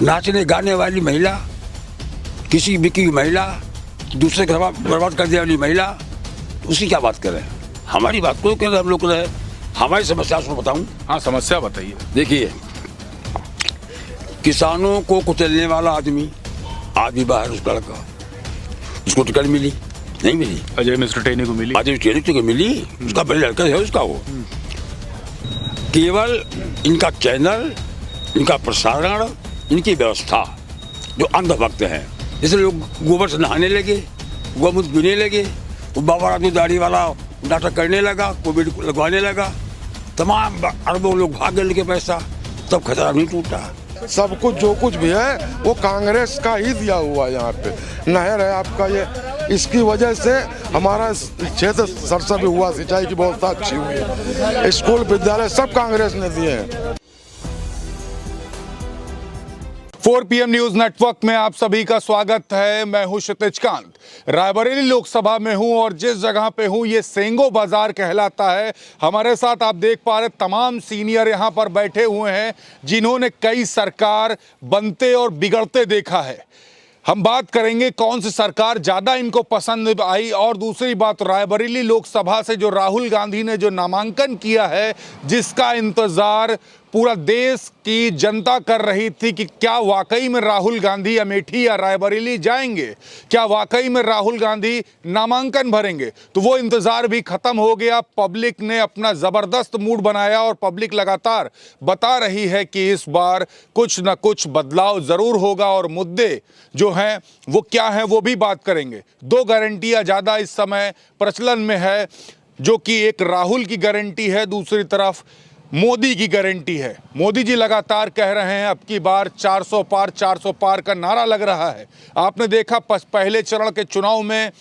नाचने गाने वाली महिला, किसी बिकी हुई महिला, दूसरे का बर्बाद कर देने वाली महिला, उसकी क्या बात करें? हमारी बात को करें, हम लोग करें, हमारी समस्या उसको बताऊं। हाँ, समस्या बताइए। देखिए, किसानों को कुचलने वाला आदमी आज भी बाहर, उस लड़का, उसको टिकट मिली नहीं मिली? अजय मिस्टर टेनी को मिली। अजय टेनी को मिली, उसका बड़े लड़का है उसका। वो केवल इनका चैनल, इनका प्रसारण, इनकी व्यवस्था, जो अंधभक्त हैं, जैसे लोग गोबर से नहाने लगे, गोमूत्र पीने लगे, वो बाबा रामदेव दाढ़ी वाला नाटक करने लगा, कोविड लगवाने लगा, तमाम अरबों लोग भाग गए पैसा, तब खतरा नहीं टूटा। सब कुछ जो कुछ भी है वो कांग्रेस का ही दिया हुआ है। यहाँ पे नहर है आपका, ये इसकी वजह से हमारा क्षेत्र सरसब्ज हुआ, सिंचाई की व्यवस्था अच्छी हुई है, स्कूल विद्यालय सब कांग्रेस ने दिए हैं। 4 PM न्यूज नेटवर्क में आप सभी का स्वागत है। मैं हूं क्षितिज कांत, रायबरेली लोकसभा में हूं और जिस जगह पे हूं ये सेंगो बाजार कहलाता है। हमारे साथ आप देख पा रहे तमाम सीनियर यहां पर बैठे हुए हैं जिन्होंने कई सरकार बनते और बिगड़ते देखा है। हम बात करेंगे कौन सी सरकार ज़्यादा इनको पसंद आई, और दूसरी बात रायबरेली लोकसभा से जो राहुल गांधी ने जो नामांकन किया है, जिसका इंतज़ार पूरा देश की जनता कर रही थी कि क्या वाकई में राहुल गांधी अमेठी या रायबरेली जाएंगे, क्या वाकई में राहुल गांधी नामांकन भरेंगे, तो वो इंतज़ार भी ख़त्म हो गया। पब्लिक ने अपना ज़बरदस्त मूड बनाया और पब्लिक लगातार बता रही है कि इस बार कुछ न कुछ बदलाव ज़रूर होगा, और मुद्दे जो हैं वो क्या हैं वो भी बात करेंगे। 2 गारंटियाँ ज़्यादा इस समय प्रचलन में है, जो कि एक राहुल की गारंटी है, दूसरी तरफ मोदी की गारंटी है। मोदी जी लगातार कह रहे हैं अब की बार 400 पार का नारा लग रहा है। आपने देखा पहले चरण के चुनाव में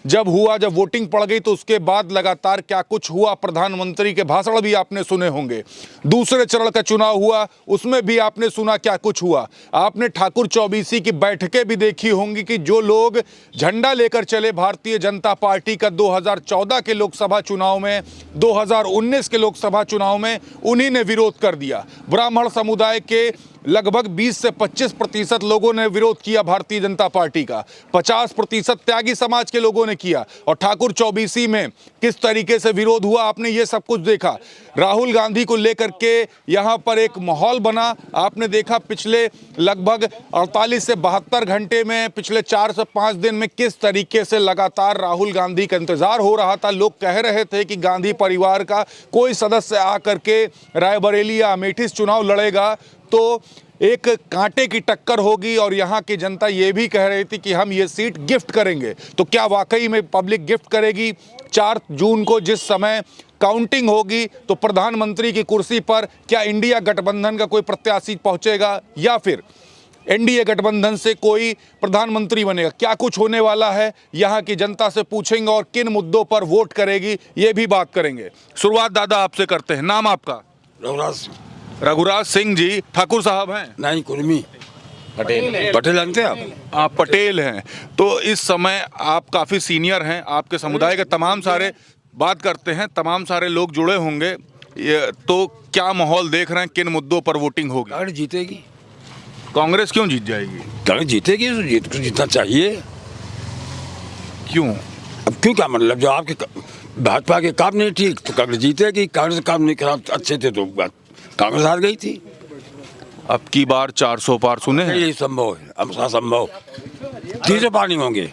जब वोटिंग पड़ गई तो उसके बाद लगातार क्या कुछ हुआ, प्रधानमंत्री के भाषण भी आपने सुने होंगे। दूसरे चरण का चुनाव हुआ, उसमें भी आपने सुना क्या कुछ हुआ। आपने ठाकुर चौबीसी की बैठकें भी देखी होंगी कि जो लोग झंडा लेकर चले भारतीय जनता पार्टी का 2014 के लोकसभा चुनाव में, 2019 के लोकसभा चुनाव में, उन्हीं ने विरोध कर दिया। ब्राह्मण समुदाय के लगभग 20 से 25% लोगों ने विरोध किया भारतीय जनता पार्टी का, 50% त्यागी समाज के लोगों ने किया, और ठाकुर चौबीसी में किस तरीके से विरोध हुआ आपने ये सब कुछ देखा। राहुल गांधी को लेकर के यहाँ पर एक माहौल बना, आपने देखा पिछले लगभग 48 से 72 घंटे में, पिछले 4 से 5 दिन में किस तरीके से लगातार राहुल गांधी का इंतजार हो रहा था। लोग कह रहे थे कि गांधी परिवार का कोई सदस्य आकर के रायबरेली या अमेठी चुनाव लड़ेगा तो एक कांटे की टक्कर होगी, और यहाँ की जनता ये भी कह रही थी कि हम ये सीट गिफ्ट करेंगे। तो क्या वाकई में पब्लिक गिफ्ट करेगी? 4 जून को जिस समय काउंटिंग होगी तो प्रधानमंत्री की कुर्सी पर क्या इंडिया गठबंधन का कोई प्रत्याशी पहुंचेगा, या फिर एनडीए गठबंधन से कोई प्रधानमंत्री बनेगा? क्या कुछ होने वाला है यहाँ की जनता से पूछेंगे, और किन मुद्दों पर वोट करेगी ये भी बात करेंगे। शुरुआत दादा आपसे करते हैं। नाम आपका? रघुराज सिंह जी। ठाकुर साहब हैं? नहीं, कुर्मी पटेल जानते हैं आप पटेल हैं। तो इस समय आप काफ़ी सीनियर हैं, आपके समुदाय के तमाम सारे बात करते हैं, तमाम सारे लोग जुड़े होंगे, तो क्या माहौल देख रहे हैं, किन मुद्दों पर वोटिंग होगी? कांग्रेस जीतेगी। कांग्रेस क्यों जीत जाएगी? कांग्रेस जीतेगी तो जीतना चाहिए। क्यों? अब क्यों, क्या मतलब, जो आपके भाजपा के काम नहीं ठीक तो कांग्रेस जीतेगी, कांग्रेस के काम नहीं खराब अच्छे थे तो कांग्रेस हार गई थी। अब की बार 400 पार सुने हैं? यही संभव है, असंभव। 300 पार नहीं होंगे,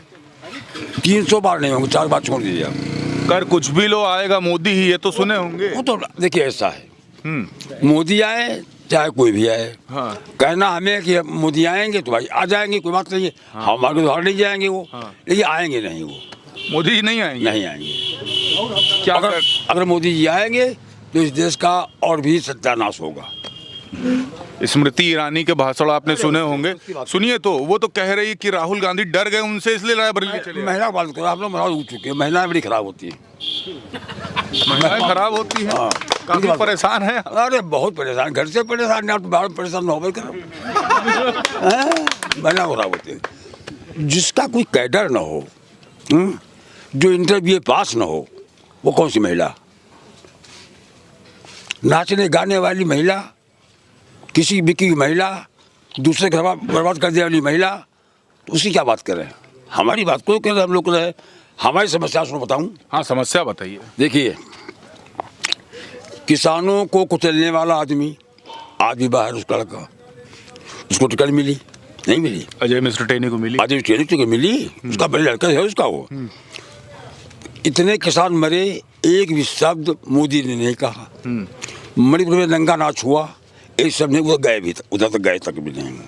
300 पार नहीं होंगे, 4 बार छोड़ दीजिए आप। कर कुछ भी लो आएगा मोदी ही, ये तो सुने होंगे। वो तो देखिए ऐसा है, मोदी आए चाहे कोई भी आए, हाँ। कहना हमें कि मोदी आएंगे तो भाई आ जाएंगे, कोई बात नहीं है। हाँ। हमारे तो हार नहीं जाएंगे वो, हाँ। लेकिन आएंगे नहीं, वो मोदी जी नहीं आएंगे। नहीं आएंगे। क्या अगर मोदी जी आएंगे तो इस देश का और भी सत्यानाश होगा। स्मृति ईरानी के भाषण आपने सुने होंगे, सुनिए। तो वो तो कह रही है कि राहुल गांधी डर गए उनसे, इसलिए रायबरेली चले। महिला बात करो, आप लोग नाराज हो चुके हैं, महिलाएं बड़ी खराब होती है। महिलाएं खराब होती है, काफी परेशान है। अरे बहुत परेशान, घर से परेशान, आप बाहर परेशान हो गए करो। महिला खराब होती है। जिसका कोई कैडर ना हो, जो इंटरव्यू पास ना हो, वो कौन सी महिला? नाचने गाने वाली महिला, किसी बिकी हुई महिला, दूसरे घर बर्बाद कर दिया वाली महिला, तो उसकी क्या बात करें? हमारी बात कोई कर रहे, हम लोग कर रहे। हमारी समस्या सुनो बताऊं। हाँ, समस्या बताइए। देखिए, किसानों को कुचलने वाला आदमी आज भी बाहर, उसका लड़का, उसको टिकट मिली नहीं मिली? अजय मिस्टर टेनी को मिली। अजय टेनी टिकट मिली, उसका बड़े लड़का है उसका। वो इतने किसान मरे, एक भी शब्द मोदी ने नहीं कहा। मणिपुर में दंगा नाच हुआ, एक शब्द नहीं, वो गए भी, उधर तक गए तक भी नहीं।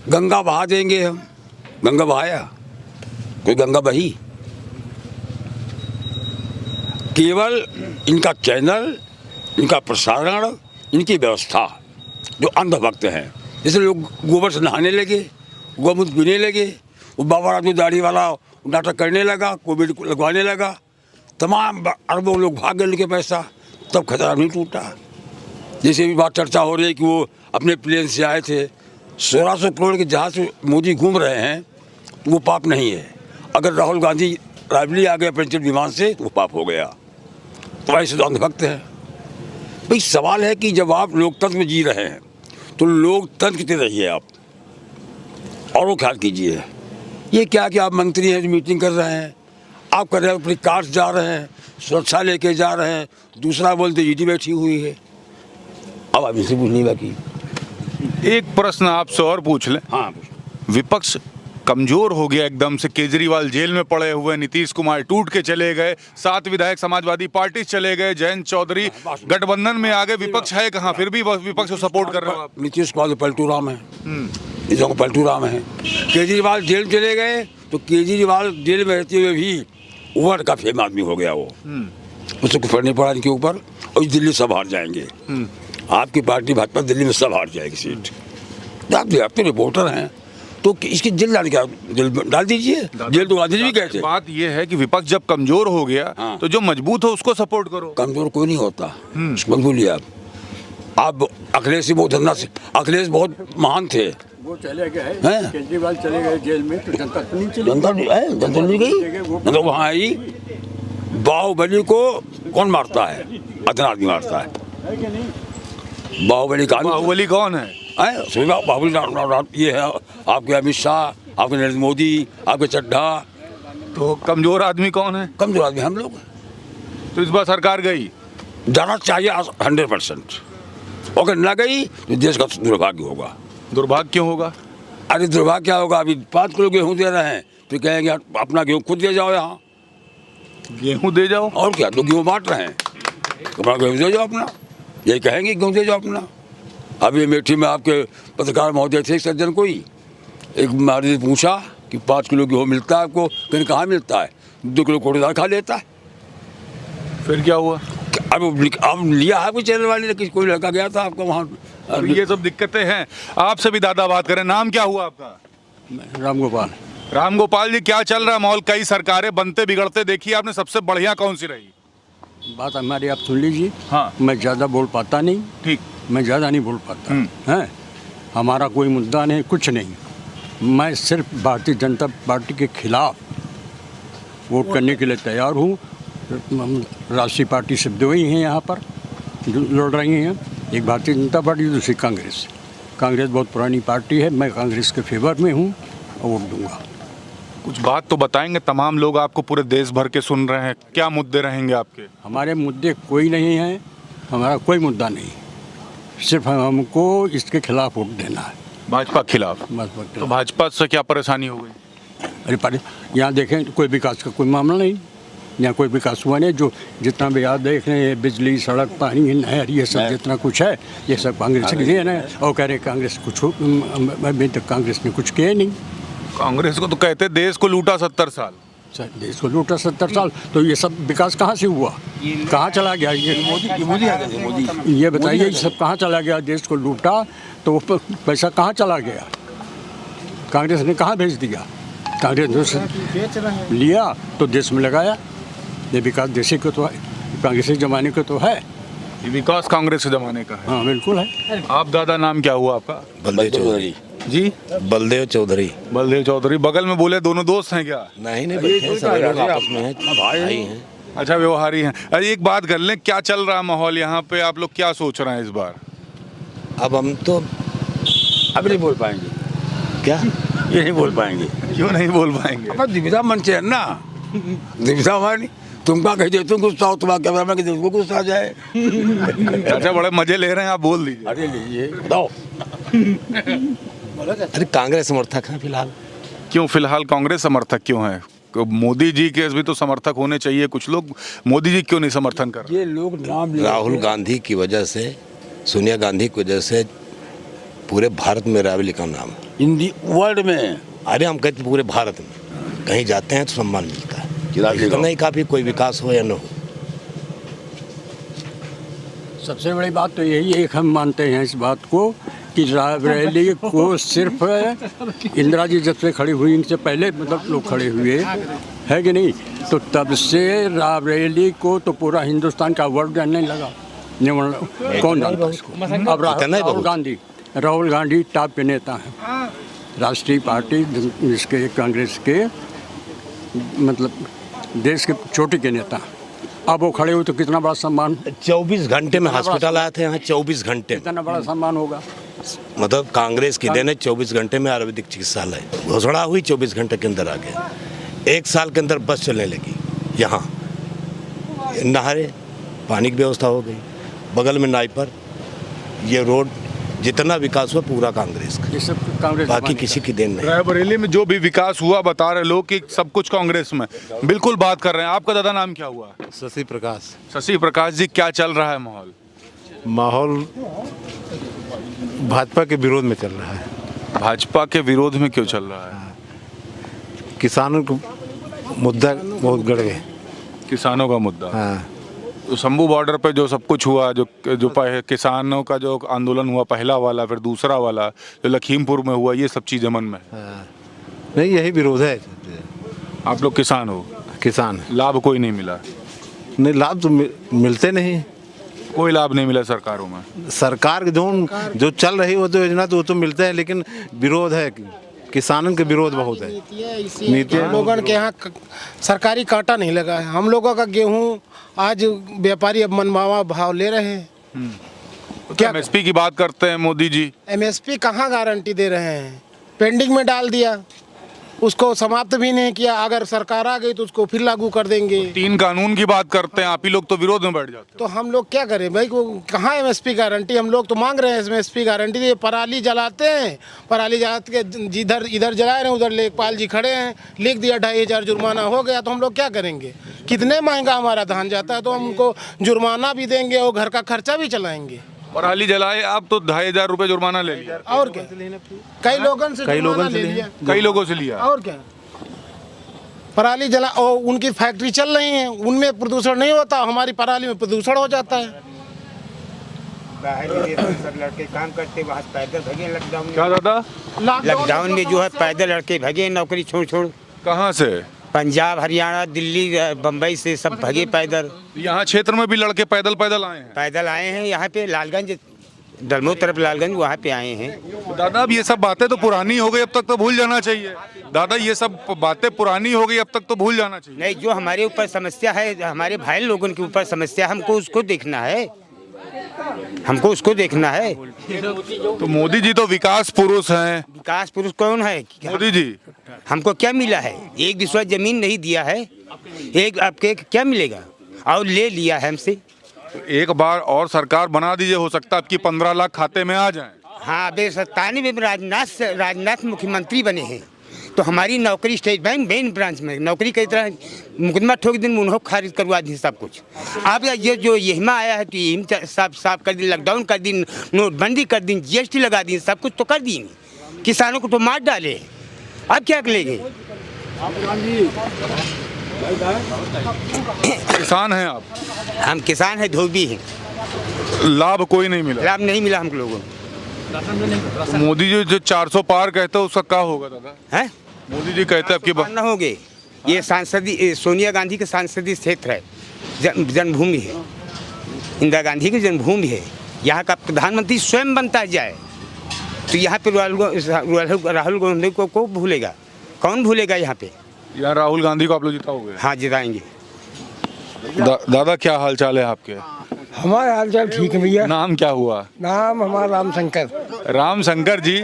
गंगा बहा देंगे हम, गंगा बहाया? कोई गंगा बही? केवल इनका चैनल, इनका प्रसारण, इनकी व्यवस्था, जो अंधभक्त हैं। जैसे लोग गोबर से नहाने लगे, गोमूत्र पीने लगे, वो बाबा राजू दाढ़ी वाला नाटक करने लगा, कोविड लगवाने लगा, तमाम अरबों लोग भाग गए उनके पैसा, तब खतरा नहीं टूटा। जैसे भी बात चर्चा हो रही है कि वो अपने प्लेन से आए थे, 1600 करोड़ के जहाज से मोदी घूम रहे हैं, तो वो पाप नहीं है। अगर राहुल गांधी रायबरेली आ गए अपने विमान से, तो वो पाप हो गया। तो ऐसे तो अंधभक्त है भाई। सवाल है कि जब आप लोकतंत्र में जी रहे हैं, तो लोकतंत्र की रहिए आप, और वो ख्याल कीजिए। ये क्या कि आप मंत्री हैं जो मीटिंग कर रहे हैं, आप कर रहे हैं अपनी कार से जा रहे हैं, सुरक्षा लेके जा रहे हैं, दूसरा बोलते ईडी बैठी हुई है। अब आप इसे पूछ नहीं बाकी। एक प्रश्न आपसे और पूछ लें। हाँ, विपक्ष कमजोर हो गया एकदम से, केजरीवाल जेल में पड़े हुए, नीतीश कुमार टूट के चले गए, 7 विधायक समाजवादी पार्टी चले गए, जयंत चौधरी गठबंधन में आ गए, विपक्ष है कहाँ? फिर भी विपक्ष को सपोर्ट कर रहे हो आप। नीतीश कुमार पलटू राम है, इधर पलटू राम है। केजरीवाल जेल चले गए, तो केजरीवाल जेल में रहते हुए भी वर्ल्ड का फेम आदमी हो गया वो, उसको कुछ फर्क नहीं पड़ा इनके ऊपर। और दिल्ली सब हार जाएंगे, आपकी पार्टी भाजपा दिल्ली में सब हार जाएगी सीट। आप तो रिपोर्टर हैं, तो इसकी जेल डाल क्या, जेल डाल दीजिए। जेल तो गांधी जी भी गए थे। बात यह है कि विपक्ष जब कमजोर हो गया, हाँ। तो जो मजबूत हो उसको सपोर्ट करो। कमजोर कोई नहीं होता, बोलिए आप अखिलेश से बहुत धन्ना से, अखिलेश बहुत महान थे, वो चले गए हैं, केजरीवाल चले गए जेल में, तो जनता तो नहीं चली। जनता नहीं गई, जनता वहाँ आई। बाहुबली को कौन मारता है? इतना आदमी मारता है। बाहुबली कौन है? बाहुबली ये है आपके अमित शाह, आपके नरेंद्र मोदी, आपके चड्ढा। तो कमजोर आदमी कौन है? कमजोर आदमी हम लोग। तो इस बार सरकार गई, जाना चाहिए 100%। अगर न गई तो देश का दुर्भाग्य होगा। दुर्भाग्य क्यों होगा? अरे दुर्भाग्य क्या होगा? अभी 5 किलो गेहूँ दे रहे हैं, तो कहेंगे अपना गेहूँ खुद दे जाओ, यहाँ गेहूँ दे जाओ। और क्या, तो गेहूँ बांट रहे हैं, अपना गेहूँ दे जाओ अपना, यही कहेंगे गेहूँ दे जाओ अपना। अभी अमेठी में आपके पत्रकार महोदय थे, एक सज्जन कोई, एक महाराज ने पूछा कि 5 किलो गेहूँ मिलता है आपको? कहीं कहाँ मिलता है? 2 किलो कोटेदार खा लेता है। फिर क्या हुआ? अब लिया है कोई चैनल वाले ने, कोई लड़का गया था आपको वहाँ। ये सब दिक्कतें हैं। आपसे भी दादा बात करें, नाम क्या हुआ आपका? रामगोपाल। रामगोपाल जी, क्या चल रहा है माहौल? कई सरकारें बनते बिगड़ते देखी आपने, सबसे बढ़िया कौन सी रही? बात हमारी आप सुन लीजिए। हाँ। मैं ज़्यादा बोल पाता नहीं। ठीक। मैं ज़्यादा नहीं बोल पाता है। हमारा कोई मुद्दा नहीं, कुछ नहीं। मैं सिर्फ भारतीय जनता पार्टी के खिलाफ वोट करने के लिए तैयार हूँ। राष्ट्रीय पार्टी से 2 ही हैं यहाँ पर जो लड़ रही हैं, एक भारतीय जनता पार्टी, दूसरी कांग्रेस। कांग्रेस बहुत पुरानी पार्टी है, मैं कांग्रेस के फेवर में हूँ और वोट दूंगा। कुछ बात तो बताएंगे, तमाम लोग आपको पूरे देश भर के सुन रहे हैं, क्या मुद्दे रहेंगे आपके? हमारे मुद्दे कोई नहीं है, हमारा कोई मुद्दा नहीं, सिर्फ हमको इसके खिलाफ वोट देना है। भाजपा खिलाफ? तो भाजपा से क्या परेशानी हो गई? अरे यहाँ देखें, कोई विकास का कोई मामला नहीं, यहाँ कोई विकास हुआ नहीं। जो जितना भी आप देख रहे हैं, बिजली, सड़क, पानी, नहर, ये सब जितना कुछ है, ये सब कांग्रेस के लिए है। और कह रहे कांग्रेस कुछ, अभी तक कांग्रेस ने कुछ किया नहीं। कांग्रेस को तो कहते देश को लूटा 70 साल। देश को लूटा 70 साल, तो ये सब विकास कहाँ से हुआ? कहाँ चला गया मोदी? ये बताइए, ये सब कहाँ चला गया? देश को लूटा तो वो पैसा कहाँ चला गया? कांग्रेस ने कहाँ भेज दिया? कांग्रेस ने लिया तो देश में लगाया। ये विकास देश को तो है, कांग्रेस के ज़माने को तो है। ये विकास कांग्रेस के ज़माने का है। हाँ बिल्कुल है। आप दादा, नाम क्या हुआ आपका? बलदेव चौधरी जी। बलदेव चौधरी। बलदेव चौधरी, बगल में बोले दोनों दोस्त हैं क्या? नहीं बैठे हैं, सभी लोग आपस में हैं, भाई हैं। अच्छा, व्यवहारी हैं। अरे एक बात कर लें, क्या चल रहा है माहौल यहाँ पे? आप लोग क्या सोच रहे हैं इस बार? अब हम तो अब नहीं बोल पाएंगे, क्या ये नहीं बोल पाएंगे। क्यों नहीं बोल पाएंगे? अपना दिविधा मन से है ना, दिविधा हमारी। तुमका कह दे तुम गुस्सा हो, तुम्हारा कैमरा में कहते तुमको गुस्सा आ जाए। अच्छा, बड़े मजे ले रहे हैं, आप बोल दीजिए। अरे लीजिए बताओ। अरे कांग्रेस समर्थक हैं फिलहाल। क्यों फिलहाल कांग्रेस समर्थक क्यों है? मोदी जी के भी तो समर्थक होने चाहिए कुछ लोग, मोदी जी क्यों नहीं समर्थन कर रहे? ये लोग नाम ले राहुल गांधी की वजह से, सोनिया गांधी की वजह से पूरे भारत में रायबरेली का नाम है। हिंदी वर्ल्ड में अरे हम कहते पूरे भारत में कहीं जाते हैं तो सम्मान मिलता है। किला के इतना ही काफी, कोई विकास हो या न हो। सबसे बड़ी बात तो यही एक हम मानते हैं इस बात को कि रायबरेली को सिर्फ इंदिरा जी जब से खड़ी हुई, इनसे पहले मतलब लोग खड़े हुए है कि नहीं, तो तब से रायबरेली को तो पूरा हिंदुस्तान का वर्ड जानने लगा। कौन जानता उसको? अब राहुल गांधी टॉप के नेता हैं, राष्ट्रीय पार्टी जिसके कांग्रेस के मतलब देश के चोटी के नेता। अब वो खड़े हुए तो कितना बड़ा सम्मान, 24 घंटे में हॉस्पिटल आए थे यहाँ, 24 घंटे में। कितना बड़ा सम्मान होगा। मतलब कांग्रेस की देने 24 घंटे में आयुर्वेदिक चिकित्सालय घोषणा हुई, 24 घंटे के अंदर आ गया। 1 साल के अंदर बस चलने लगी यहाँ, नहरें, पानी की व्यवस्था हो गई, बगल में नाइपर, ये रोड, जितना विकास हुआ पूरा कांग्रेस का, ये सब कांग्रेस, बाकी किसी की देन नहीं। रायबरेली में जो भी विकास हुआ बता रहे लोग कि सब कुछ कांग्रेस में, बिल्कुल बात कर रहे हैं। आपका दादा नाम क्या हुआ? शशि प्रकाश। शशि प्रकाश जी, क्या चल रहा है माहौल? माहौल भाजपा के विरोध में चल रहा है। भाजपा के विरोध में क्यों चल रहा है? किसानों को मुद्दा बहुत गड़ गए। किसानों का मुद्दा। हाँ, तो शंभू बॉर्डर पे जो सब कुछ हुआ, जो किसानों का जो आंदोलन हुआ, पहला वाला, फिर दूसरा वाला जो लखीमपुर में हुआ, ये सब चीज़ें मन में है। हाँ। नहीं, यही विरोध है। आप लोग किसान हो, किसान लाभ कोई नहीं मिला? नहीं, लाभ तो मिलते नहीं, कोई लाभ नहीं मिला सरकारों में। सरकार के जो चल रही हो तो योजना तो वो तो मिलते हैं, लेकिन विरोध है, किसानों के विरोध बहुत है। नीति हम लोगों के यहाँ सरकारी कांटा नहीं लगा है। हम लोगों का गेहूँ आज व्यापारी अब मनमावा भाव ले रहे हैं। क्या एमएसपी की बात करते हैं मोदी जी? एमएसपी कहाँ गारंटी दे रहे हैं? पेंडिंग में डाल दिया, उसको समाप्त भी नहीं किया। अगर सरकार आ गई तो उसको फिर लागू कर देंगे। 3 कानून की बात करते हैं, आप ही लोग तो विरोध में बैठ जाते हैं। तो हम लोग क्या करें भाई? को कहाँ एमएसपी गारंटी? हम लोग तो मांग रहे हैं एमएसपी गारंटी। ये पराली जलाते हैं, पराली जलाते के जिधर इधर जला रहे हैं, उधर लेखपाल जी खड़े हैं, लिख दिया 2500 जुर्माना हो गया। तो हम लोग क्या करेंगे? कितने महंगा हमारा धान जाता है, तो हमको जुर्माना भी देंगे और घर का खर्चा भी चलाएंगे। पराली जलाए आप तो 2500 रुपये जुर्माना ले लिया। और क्या, कई लोगों से ले लिया, कई लोगों से लिया। और क्या, पराली जला और उनकी फैक्ट्री चल रही है, उनमें प्रदूषण नहीं होता, हमारी पराली में प्रदूषण हो जाता है। लड़के काम करते वहाँ पैदल भगे लॉकडाउन। क्या दादा? लॉकडाउन में जो है पैदल लड़के भगे, नौकरी छोड़। कहाँ से? पंजाब, हरियाणा, दिल्ली, बम्बई से सब भगे पैदल। यहाँ क्षेत्र में भी लड़के पैदल आए हैं। पैदल आए हैं यहाँ पे लालगंज, दलमो तरफ लालगंज, वहाँ पे आए हैं। दादा अब ये सब बातें तो पुरानी हो गई, अब तक तो भूल जाना चाहिए। दादा ये सब बातें पुरानी हो गई, अब तक तो भूल जाना चाहिए। नहीं, जो हमारे ऊपर समस्या है, हमारे भाई लोगों के ऊपर समस्या, हमको उसको देखना है, हमको उसको देखना है। तो मोदी जी तो विकास पुरुष हैं। विकास पुरुष कौन है? मोदी जी हमको क्या मिला है? एक विश्वास जमीन नहीं दिया है, एक आपके क्या मिलेगा? और ले लिया है हमसे। एक बार और सरकार बना दीजिए, हो सकता है आपकी 15 लाख खाते में आ जाएं। हाँ, 97 में राजनाथ मुख्यमंत्री बने हैं, तो हमारी नौकरी स्टेट बैंक मेन ब्रांच में नौकरी कई तरह मुकदमा ठोक दिन उन्होंने खारिज करवा दी सब कुछ। अब ये जो यहिमा आया है तो यही साफ कर दी, लॉकडाउन कर दी, नोटबंदी कर दी, जीएसटी लगा दी, सब कुछ तो कर दी। किसानों को तो मार डाले, अब क्या करेंगे? किसान हैं आप? हम किसान हैं, धोबी हैं। लाभ कोई नहीं मिला? लाभ नहीं मिला हम लोगों को। मोदी जी जो 400 पार कहते हैं उसका क्या होगा दादा? हैं? मोदी जी कहते हैं आपकी बात न होगे। ये सांसदीय सोनिया गांधी के सांसदीय क्षेत्र है, जन्मभूमि है, इंदिरा गांधी की जन्मभूमि है। यहाँ का प्रधानमंत्री स्वयं बनता जाए तो यहाँ पे राहुल गांधी को भूलेगा? कौन भूलेगा? यहाँ पे यहाँ राहुल गांधी को आप लोग जिताओगे? हाँ, जिताएंगे। दादा क्या हाल चाल है आपके? हमारा हाल चाल ठीक है भैया। नाम क्या हुआ? नाम हमारा रामशंकर। रामशंकर जी,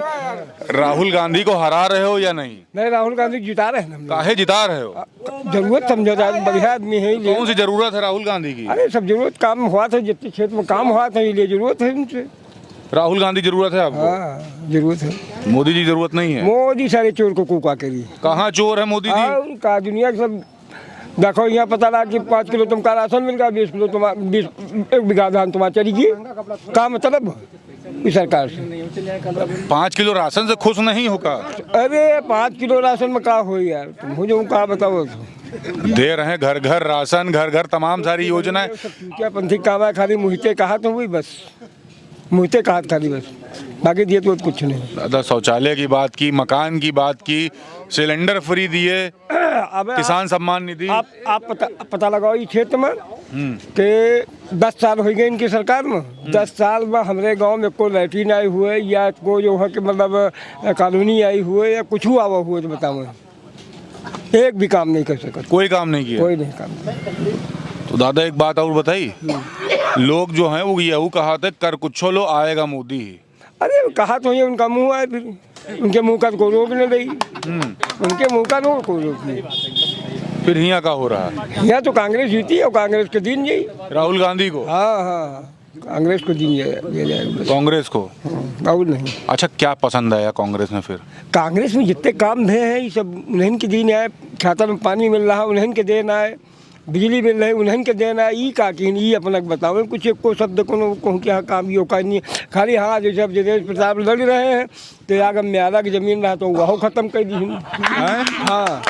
राहुल गांधी को हरा रहे हो या नहीं? नहीं, राहुल गांधी जिता रहे हैं हम लोग। काहे जिता रहे हो? जरूरत समझो, बढ़िया आदमी है ये। कौन सी जरूरत है राहुल गांधी की? अरे सब जरूरत काम हुआ था, जितने क्षेत्र में काम हुआ था ये जरूरत है उनसे। राहुल गांधी जरूरत है आपको? हाँ जरूरत है। मोदी जी जरूरत नहीं है? मोदी सारे चोर को कुका करी। कहाँ चोर है मोदी जी? उनका दुनिया के सब देखो, यहाँ पता लगा कि 5 किलो तुमका राशन मिल गया, 20 किलो तुम्हारा 20 1 बीघा धान तुम्हारा चलेगी। का मतलब इस सरकार से 5 किलो राशन से खुश नहीं होगा? अरे 5 किलो राशन में का हो यार, तुम मुझे कहा बताओ। दे रहे हैं घर घर राशन, घर घर तमाम सारी योजनाएं। क्या पंथी काम है, खाली मुहिते कहा तो हुई बस, मुहिते कहा खाली बस, बाकी दिए तो कुछ नहीं। दादा शौचालय की बात की, मकान की बात की, सिलेंडर फ्री दिए, किसान सम्मान निधि। आप पता लगाओ इस क्षेत्र में कि 10 साल हो गए इनकी सरकार में। 10 साल में हमारे गांव में कोई लैट्रीन आई हुए या कोई जो है कि मतलब कॉलोनी आई हुए या कुछ हुआ हुआ तो बताओ, एक भी काम नहीं कर सका। कोई काम नहीं किया? कोई नहीं काम। तो दादा एक बात और बताइए, लोग जो हैं वो यही कहा थे कर कुछ लो आएगा मोदी ही। अरे कहा तो ये उनका मुंह है, फिर उनके मुंह का कोई रोक नहीं रही। उनके मुंह का कोई रोक नहीं। फिर यहाँ का हो रहा है? यहाँ तो कांग्रेस जीती और कांग्रेस के दिन यही। राहुल गांधी को? हाँ कांग्रेस को दिन दिया जाएगा। कांग्रेस को? और नहीं। अच्छा क्या पसंद आया कांग्रेस में फिर? कांग्रेस में जितने काम भे हैं ये सब उन्हें के दिन आए। खाता में पानी मिल रहा उन्हें के देन आए, बिजली मिल रही उन्हें के देना ई का कि ये अपना बताओ कुछ एक को शब्द को क्या काम ये का नहीं। खाली हाँ जैसे अब जगदीश प्रताप लड़ रहे हैं तो आगे म्यादा की जमीन रहा तो वह ख़त्म कर दी। हाँ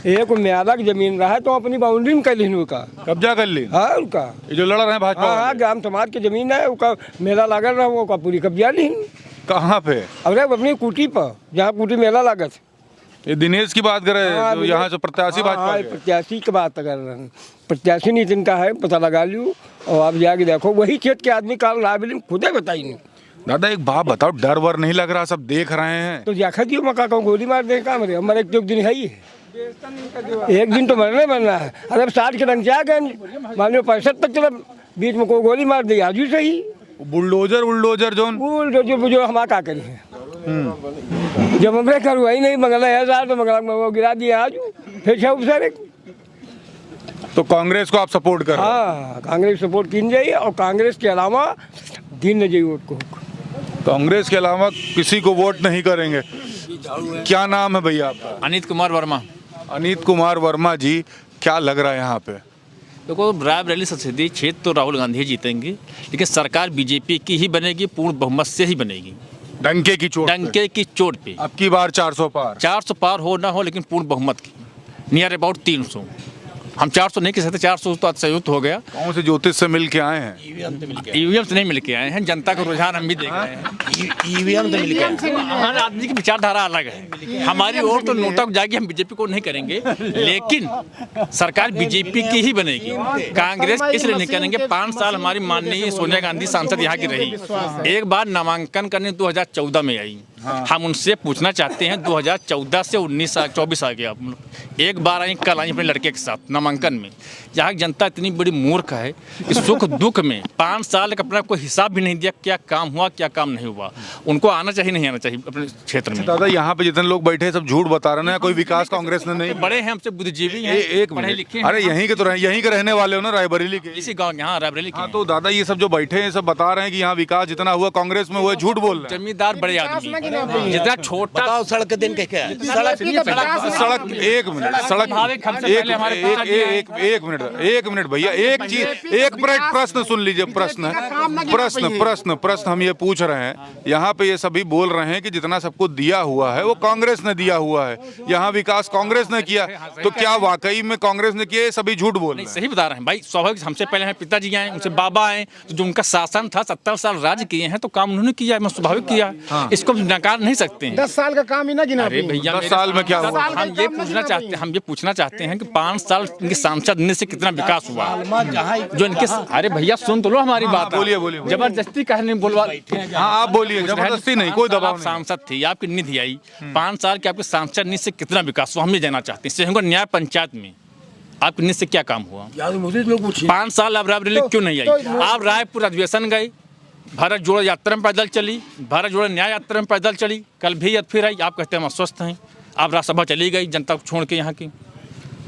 एक म्यादा की जमीन रहा है तो अपनी बाउंड्री में कर ली, उनका कब्जा कर ली। हाँ उनका ये जो लड़ रहे हैं भाजपा। हाँ ग्राम समाज की जमीन है, उसका मेला लागल रहा वो का पूरी कब्जा ली। कहाँ पे? अरे अपनी कुटी पर, जहाँ कुटी मेला लागत। ये दिनेश की बात कर रहे हैं जो यहाँ से प्रत्याशी भाजपा के? प्रत्याशी की बात कर रहे हैं। प्रत्याशी नहीं जिनका है पता लगा लियो और आप जाके देखो वही क्षेत्र के आदमी काल राबिल खुद बताई नहीं। दादा एक बात बताओ, डर वर नहीं लग रहा? सब देख रहे हैं तो जाखा दियो मका को गोली मार दे का मरे, हमारे एक दिन है ही एक दिन तो मरना है। अरे 60 के रंग जा गए, मान लो 65 तक चला, बीच में कोई गोली मार दी आज भी सही। बुलडोजर जो हम का करी है जब हमने करवाई नहीं मंगला है साल तो मंगला वो गिरा दिया आज फिर सर। तो कांग्रेस को आप सपोर्ट कर? हाँ कांग्रेस सपोर्ट की जाइए और कांग्रेस के अलावा दिन न जाइए वोट को। कांग्रेस के अलावा किसी को वोट नहीं करेंगे। क्या नाम है भैया आपका? अनित कुमार वर्मा। अनित कुमार वर्मा जी, क्या लग रहा है यहाँ पे? देखो रायबरेली संसदीय क्षेत्र तो राहुल गांधी जीतेंगे, लेकिन सरकार बीजेपी की ही बनेगी, पूर्ण बहुमत से ही बनेगी। डंके की चोट पे? अब की बार 400 पार? 400 पार हो ना हो लेकिन पूर्ण बहुमत की, नियर अबाउट 300। हम 400 नहीं कह सकते, 400 तो संयुक्त हो गया। कौन से ज्योतिष से मिल के आए हैं? ईवीएम से नहीं मिल के आए हैं, जनता का रुझान हम भी देख रहे हैं। ईवीएम से मिल के हमारे आदमी की विचारधारा अलग है। हमारी ओर तो नोटा जाएगी, हम बीजेपी को नहीं करेंगे, लेकिन सरकार बीजेपी की ही बनेगी। कांग्रेस इसलिए नहीं करेंगे, 5 साल हमारी माननीय सोनिया गांधी सांसद यहाँ की रही, एक बार नामांकन करने 2014 में आई। हम उनसे पूछना चाहते हैं 2014 से 19-24 आ गया, एक बार आई, कल आई अपने लड़के के साथ नामांकन में। यहाँ की जनता इतनी बड़ी मूर्ख है कि सुख दुख में 5 साल का अपना कोई हिसाब भी नहीं दिया, क्या काम हुआ क्या काम नहीं हुआ। उनको आना चाहिए नहीं आना चाहिए अपने क्षेत्र में। दादा यहाँ पे जितने लोग बैठे सब झूठ बता रहे हैं, कोई विकास कांग्रेस ने नहीं। बड़े हैं हमसे, बुद्धिजीवी हैं, एक पढ़े लिखे। अरे यहीं के तो यहीं के रहने वाले हो ना, रायबरेली के? इसी गाँव यहाँ रायबरेली के। तो दादा ये सब जो बैठे हैं सब बता रहे हैं कि यहाँ विकास जितना हुआ कांग्रेस में हुआ, झूठ बोल रहे हैं। जमींदार बड़े आदमी जितना छोटा सड़क के दिन क्या है? सड़क एक मिनट भैया, एक चीज, एक मिनट, प्रश्न सुन लीजिए। प्रश्न हम ये पूछ रहे हैं, यहाँ पे ये सभी बोल रहे हैं कि जितना सबको दिया हुआ है वो कांग्रेस ने दिया हुआ है, यहाँ विकास कांग्रेस ने किया, तो क्या वाकई में कांग्रेस ने किया? सभी झूठ बोल रहे हैं। सही बता रहे हैं भाई, स्वाभाविक हमसे पहले हमें पिताजी आए, उनसे बाबा आए, तो जो उनका शासन था 70 साल राज्य किए हैं तो काम उन्होंने किया है, स्वाभाविक किया। इसको नकार नहीं सकते हैं। 10 साल का काम ही ना गिना। अरे भैया 10 साल में क्या हुआ? हम ये पूछना चाहते हैं कि 5 साल इनके सांसद ने से कितना विकास हुआ जो इनके। अरे भैया सुन तो लो हमारी बात। बोलिए। जबरदस्ती कहने बोलवा। हाँ आप बोलिए, जबरदस्ती नहीं, कोई दबाव नहीं। सांसद थी, आपकी निधि आई, 5 साल के आपके सांसद निधि से कितना विकास हुआ हम ये जानना चाहते हैं। न्याय पंचायत में आपकी नींद से क्या काम हुआ? यार मुझे लोग पूछिए 5 साल अब रायबरेली क्यों नहीं आई? आप रायपुर अधिवेशन गए, भारत जोड़ो यात्रा में पैदल चली, भारत जोड़ो न्याय यात्रा में पैदल चली, कल भी फिर आई। आप कहते हैं हम अस्वस्थ हैं। आप राज्यसभा चली गई जनता को छोड़ के यहाँ की।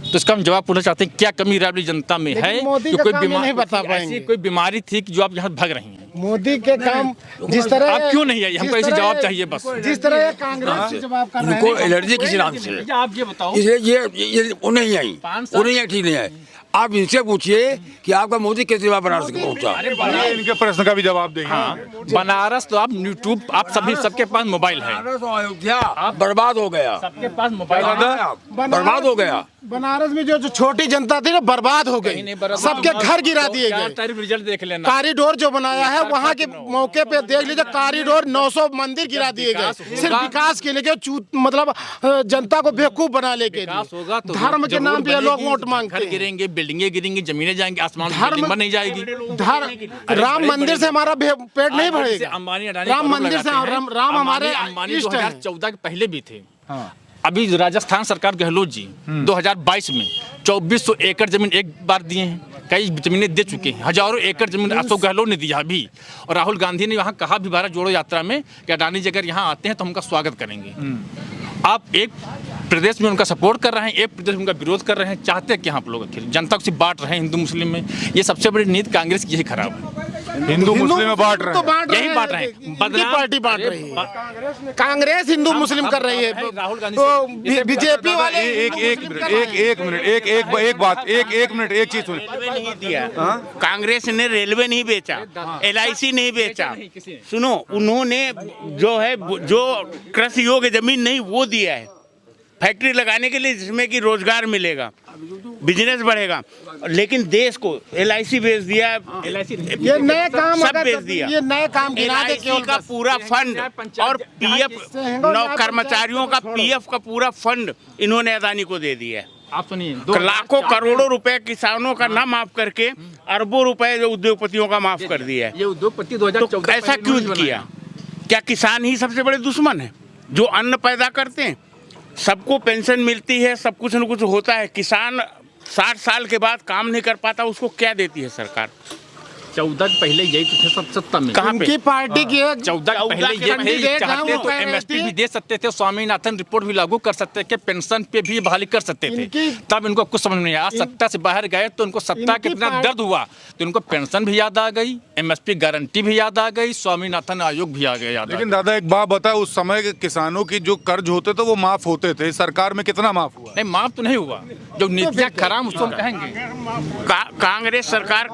तो इसका हम जवाब पूछना चाहते हैं, क्या कमी रायबरेली जनता में है? मोदी कि का कोई काम ये बीमारी, नहीं बता ऐसी पाएंगे। कोई बीमारी थी कि जो आप यहाँ भाग रही हैं? मोदी के काम जिस तरह आप क्यों नहीं आई? हमको ऐसे जवाब चाहिए बस। जिस तरह ये कांग्रेस से जवाब कर रहे इनको हैं। एलर्जी किसी नाम से, आप ये बताओ, इसलिए ये वो नहीं आई, 5 साल वो नहीं आई, ठीक नहीं है। आप इनसे पूछिए कि आपका मोदी कैसे वहाँ बनारस को पहुँचा। इनके प्रश्न का भी जवाब देंगे। हाँ, बनारस तो आप यूट्यूब, आप सभी सबके पास मोबाइल है, बनारस और अयोध्या बर्बाद हो गया, सबके पास मोबाइल बर्बाद हो गया। बनारस में जो छोटी जनता थी ना बर्बाद हो गई, सबके घर गिरा दिए गए। तारीफ रिजल्ट देख लेना। कॉरिडोर जो बनाया है वहाँ के मौके पे देख लीजिए, कॉरिडोर 900 मंदिर गिरा दिए गए, सिर्फ विकास के लिए, मतलब जनता को बेवकूफ बनाने के लिए। तो धर्म के नाम पे लोग वोट मांगते घर हैं। गिरेंगे, बिल्डिंगें गिरेंगी, जमीनें जाएंगी, आसमान में धर्म- बिल्डिंग बन नहीं जाएगी। राम मंदिर से हमारा पेट नहीं भरेगा। अंबानी राम मंदिर से राम हमारे अंबानी इष्ट हैं। 2014 के पहले भी थे। अभी राजस्थान सरकार गहलोत जी 2022 में 2400 एकड़ जमीन एक बार दिए हैं, कई जमीनें दे चुके हैं, हजारों एकड़ जमीन अशोक गहलोत ने दिया अभी। और राहुल गांधी ने वहाँ कहा भी भारत जोड़ो यात्रा में कि अडानी जी अगर यहाँ आते हैं तो हम उनका स्वागत करेंगे। आप एक प्रदेश में उनका सपोर्ट कर रहे हैं, एक प्रदेश में उनका विरोध कर रहे हैं। चाहते क्या आप लोग? आखिर जनता को सिर्फ बांट रहे हैं हिंदू मुस्लिम में। ये सबसे बड़ी नीति कांग्रेस की यही खराब है। हिंदू मुस्लिम में बांट रहे तो हैं। बांट रहे यही हैं, बांट रहे हैं। इनकी पार्टी बांट रही है। कांग्रेस हिंदू मुस्लिम कर रही है, राहुल गांधी तो से- बीजेपी वाले एक मिनट एक चीज सुनिए। रेलवे नहीं दिया, कांग्रेस ने रेलवे नहीं बेचा, LIC नहीं बेचा। सुनो, उन्होंने जो है जो कृषि योग्य जमीन नहीं वो दिया है फैक्ट्री लगाने के लिए, जिसमें कि रोजगार मिलेगा, बिजनेस बढ़ेगा। लेकिन देश को LIC बेच दिया, ये नए काम सब अगर बेच दिया। ये नए काम गिना के LIC केवल का बस। पूरा फंड और PF नौ कर्मचारियों का PF का पूरा फंड इन्होंने अदानी को दे दिया है। आप सुनिए, लाखों करोड़ों रुपए किसानों का ना माफ करके अरबों रुपए जो उद्योगपतियों का माफ कर दिया है। ये उद्योगपति तो 2014 ऐसा क्यों किया? क्या किसान ही सबसे बड़े दुश्मन है जो अन्न पैदा करते हैं? सबको पेंशन मिलती है, सब कुछ न कुछ होता है। किसान 60 साल के बाद काम नहीं कर पाता, उसको क्या देती है सरकार? 14 के पहले यही तो थे सब सत्ता में। कहाँ पे? उनकी पार्टी की एक 14 के पहले ये थे, कैंडिडेट चाहते हैं, तो वो MSP कह भी दे सकते थे, स्वामीनाथन रिपोर्ट भी लागू कर सकते थे, पेंशन पे भी बहाली कर सकते थे। इनकी- तब इनको कुछ समझ नहीं आया। सत्ता से बाहर गए तो इनको सत्ता इनकी कितना पार्टी- दर्द हुआ, तो इनको पेंशन भी याद आ गई, MSP गारंटी भी याद आ गई, स्वामीनाथन आयोग भी आ गया याद। लेकिन दादा एक बात बताए, उस समय के किसानों की जो कर्ज होते थे वो माफ होते थे, सरकार में कितना माफ हुआ? नहीं, माफ तो नहीं हुआ। जो नीतियाँ खराब उसको हम कहेंगे। कांग्रेस सरकार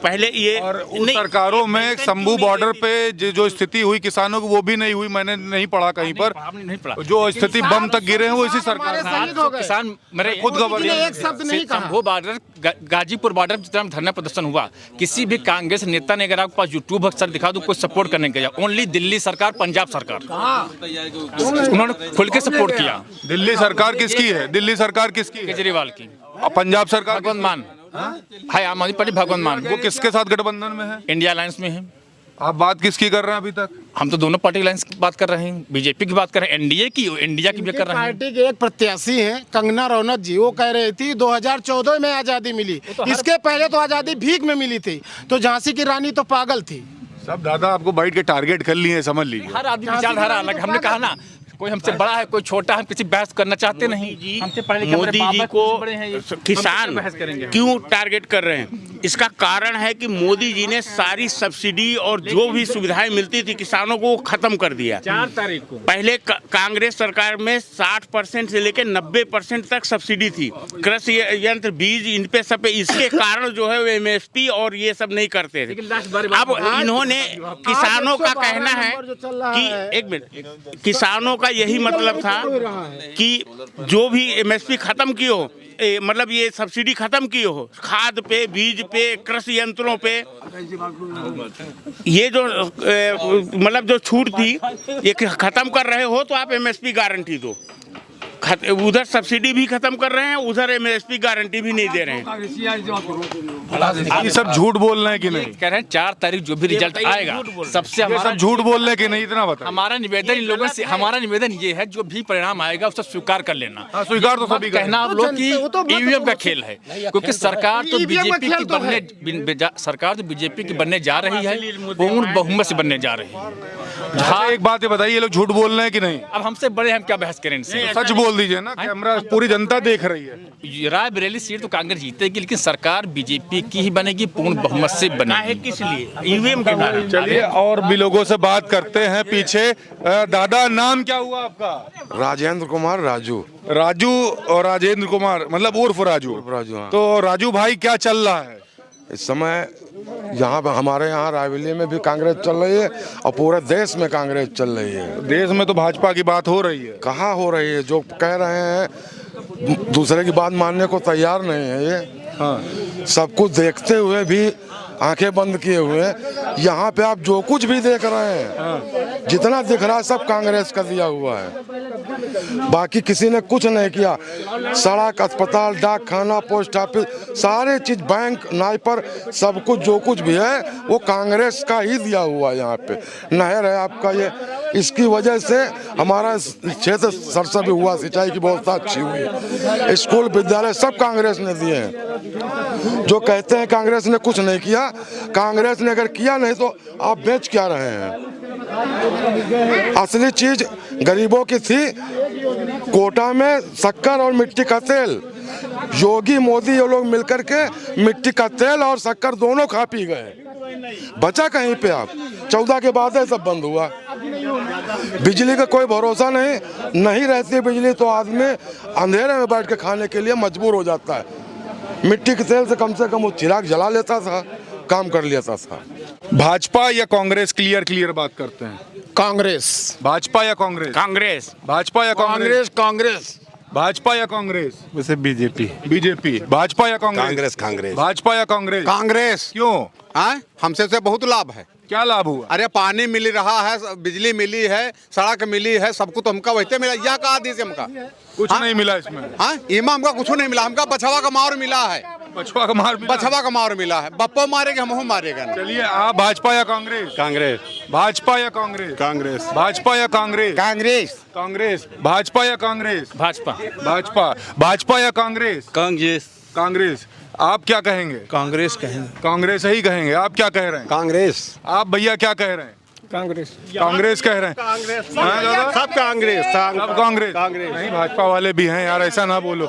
पहले ये और उन नहीं- सरकारों में शंभू बॉर्डर पे जो स्थिति हुई किसानों की वो भी नहीं हुई, मैंने नहीं पढ़ा कहीं पर। आपने नहीं पढ़ा। जो स्थिति बम तक गिरे हैं वो इसी सरकार हमारे में। शहीद हो गए। किसान मरे, खुद मोदी जी गवर्नर ने एक शब्द नहीं कहा। शंभू बॉर्डर, गाजीपुर बॉर्डर जितना धरना प्रदर्शन हुआ, किसी भी कांग्रेस नेता ने, अगर आपके पास यूट्यूब अक्सर दिखा दो, कोई सपोर्ट करने गया। ओनली दिल्ली सरकार, पंजाब सरकार, उन्होंने खुल के सपोर्ट किया। दिल्ली सरकार किसकी है? दिल्ली सरकार किसकी है? केजरीवाल की। और पंजाब सरकार भगवंत मान है, आम आदमी पार्टी भगवंत मान वो किसके साथ गठबंधन में है? इंडिया अलायंस में है। आप बात किसकी कर रहे हैं अभी तक? हम तो दोनों पार्टी अलायंस की बात कर रहे हैं, बीजेपी की बात कर रहे हैं, एनडीए की, इंडिया की भी कर रहे हैं। पार्टी के एक प्रत्याशी हैं कंगना रनौत जी, वो कह रही थी 2014 में आजादी मिली, इसके पहले तो आजादी भीख में मिली थी, तो झांसी की रानी तो पागल थी। सब दादा आपको बैठ के टारगेट कर लिए, समझ लीजिए। हर आदमी विचारधारा अलग। हमने कहा ना, कोई हमसे बड़ा है, कोई छोटा है, हम किसी बहस करना चाहते नहीं। हमसे पढ़े लिखे हमारे मोदी बाप जी है, को कुछ बड़े हैं, ये किसान हमसे बहस करेंगे। क्यों टारगेट कर रहे हैं? इसका कारण है कि मोदी जी ने सारी सब्सिडी और जो भी सुविधाएं मिलती थी किसानों को वो खत्म कर दिया। 4 तारीख को पहले कांग्रेस सरकार में 60% से लेकर 90% तक सब्सिडी थी, कृषि यंत्र, बीज, इन पे सब पे। इसके कारण जो है वो MSP और ये सब नहीं करते थे। अब इन्होंने किसानों का कहना है कि, एक मिनट, किसानों का यही मतलब था कि जो भी MSP खत्म की हो, मतलब ये सब्सिडी खत्म की हो, खाद पे, बीज पे, कृषि यंत्रों पे, ये जो मतलब जो छूट थी ये खत्म कर रहे हो तो आप MSP गारंटी दो। उधर सब्सिडी भी खत्म कर रहे हैं, उधर एमएसपी गारंटी भी नहीं दे रहे हैं। ये सब झूठ बोल रहे हैं कि नहीं? कह रहे हैं 4 तारीख जो भी रिजल्ट आएगा सबसे ये हमारा सब झूठ बोल रहे हैं कि नहीं, इतना बता। हमारा निवेदन इन लोगों से, हमारा निवेदन ये है जो भी परिणाम आएगा उसको स्वीकार कर लेना। हाँ, स्वीकार तो सभी कहना आप लोग की ईवीएम का खेल है, क्योंकि सरकार तो बीजेपी की बनने जा रही है, पूर्ण बहुमत से बनने जा रही है। हाँ, एक बात ये बताइए, ये लोग झूठ बोल रहे हैं कि नहीं? अब हमसे बड़े हम क्या बहस करें इनसे? सच बोल दीजिए ना, कैमरा पूरी जनता देख रही है। रायबरेली सीट तो कांग्रेस जीतेगी, लेकिन सरकार बीजेपी की ही बनेगी, पूर्ण बहुमत से बनेगी। किस लिए? ईवीएम के कारण। चलिए और भी लोगों से बात करते हैं पीछे। दादा, नाम क्या हुआ आपका? राजेंद्र कुमार राजू। राजू और राजेंद्र कुमार, मतलब उर्फ राजू। राजू, हाँ। तो राजू भाई, क्या चल रहा है इस समय? यहाँ पे हमारे यहाँ रायबरेली में भी कांग्रेस चल रही है और पूरे देश में कांग्रेस चल रही है। देश में तो भाजपा की बात हो रही है। कहाँ हो रही है? जो कह रहे हैं दूसरे की बात मानने को तैयार नहीं है ये। हाँ, सब कुछ देखते हुए भी आंखें बंद किए हुए यहाँ पे आप जो कुछ भी देख रहे हैं, जितना दिख रहा है सब कांग्रेस का दिया हुआ है, बाकी किसी ने कुछ नहीं किया। सड़क, अस्पताल, डाक खाना, पोस्ट ऑफिस, सारे चीज, बैंक, नाइपर, सब कुछ जो कुछ भी है वो कांग्रेस का ही दिया हुआ है। यहाँ पे नहर है आपका ये, इसकी वजह से हमारा क्षेत्र सरसब्ज हुआ, सिंचाई की व्यवस्था अच्छी हुई, स्कूल विद्यालय सब कांग्रेस ने दिए हैं। जो कहते हैं कांग्रेस ने कुछ नहीं किया, कांग्रेस ने अगर किया नहीं तो आप बेच क्या रहे हैं? असली चीज गरीबों की थी, कोटा में शक्कर और मिट्टी का तेल। योगी मोदी ये लोग मिलकर के मिट्टी का तेल और शक्कर दोनों खा पी गए, बचा कहीं पे? आप 14 के बाद है सब बंद हुआ। बिजली का कोई भरोसा नहीं रहती बिजली तो आदमी अंधेरे में बैठ के खाने के लिए मजबूर हो जाता है। मिट्टी के तेल से कम वो चिराग जला लेता था, काम कर लेता था। भाजपा या कांग्रेस? क्लियर बात करते हैं। कांग्रेस। भाजपा या कांग्रेस? कांग्रेस। भाजपा या कांग्रेस? कांग्रेस। भाजपा या कांग्रेस? वैसे बीजेपी। बीजेपी। भाजपा या कांग्रेस? कांग्रेस। भाजपा या कांग्रेस? कांग्रेस। क्यों? हमसे से बहुत लाभ है। क्या लाभ हुआ? अरे पानी मिल रहा है, बिजली मिली है, सड़क मिली है, सब कुछ तो हमका वैसे मिला। यह कहा दीजिए हमका कुछ नहीं मिला इसमें। हाँ, इमा हमका कुछ नहीं मिला, हमका बछवा का मार मिला है। बछवा का मार मिला? बछवा का मार मिला है। बप्पो मारेगा, हमहू मारेगा। चलिए, आप भाजपा या कांग्रेस? कांग्रेस। भाजपा या कांग्रेस? कांग्रेस। भाजपा या कांग्रेस? कांग्रेस। कांग्रेस। भाजपा या कांग्रेस? भाजपा। भाजपा। भाजपा या कांग्रेस? कांग्रेस। कांग्रेस। आप क्या कहेंगे? कांग्रेस कहेंगे। कांग्रेस ही कहेंगे। आप क्या कह रहे हैं? कांग्रेस। आप भैया क्या कह रहे हैं? कांग्रेस। कांग्रेस कह रहे हैं। सब कांग्रेस। सब कांग्रेस। नहीं, भाजपा वाले भी हैं यार, ऐसा ना बोलो।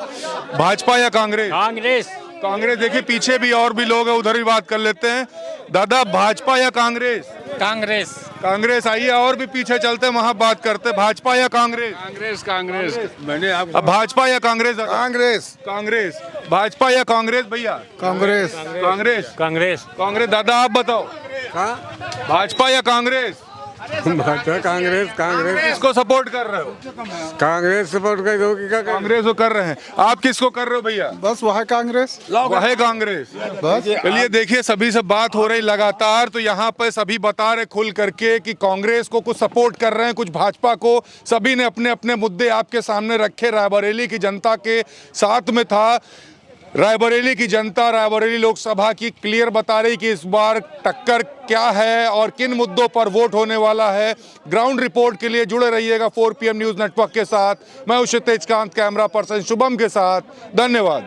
भाजपा या कांग्रेस? कांग्रेस। कांग्रेस। देखिए पीछे भी और भी लोग हैं, उधर भी बात कर लेते हैं। दादा, भाजपा या कांग्रेस? कांग्रेस। कांग्रेस। आइए और भी पीछे चलते हैं, वहाँ बात करते हैं। भाजपा या कांग्रेस? कांग्रेस। मैंने आप अब भाजपा या कांग्रेस? कांग्रेस। कांग्रेस। भाजपा या कांग्रेस भैया? कांग्रेस। कांग्रेस। कांग्रेस। कांग्रेस। दादा आप बताओ, भाजपा या कांग्रेस? कांग्रेस। कांग्रेस। किसको सपोर्ट कर रहे हो? कांग्रेस सपोर्ट कर। कांग्रेस को कर रहे हैं। आप किसको कर रहे हो भैया? बस वह कांग्रेस। वह कांग्रेस। बस। चलिए देखिए, सभी से बात हो रही लगातार, तो यहाँ पे सभी बता रहे खुल करके कि कांग्रेस को कुछ सपोर्ट कर रहे हैं, कुछ भाजपा को। सभी ने अपने अपने मुद्दे आपके सामने रखे। रायबरेली की जनता के साथ में था। रायबरेली की जनता, रायबरेली लोकसभा की क्लियर बता रही कि इस बार टक्कर क्या है और किन मुद्दों पर वोट होने वाला है। ग्राउंड रिपोर्ट के लिए जुड़े रहिएगा 4 PM न्यूज़ नेटवर्क के साथ। मैं हूं क्षितिज कांत, कैमरा पर्सन शुभम के साथ। धन्यवाद।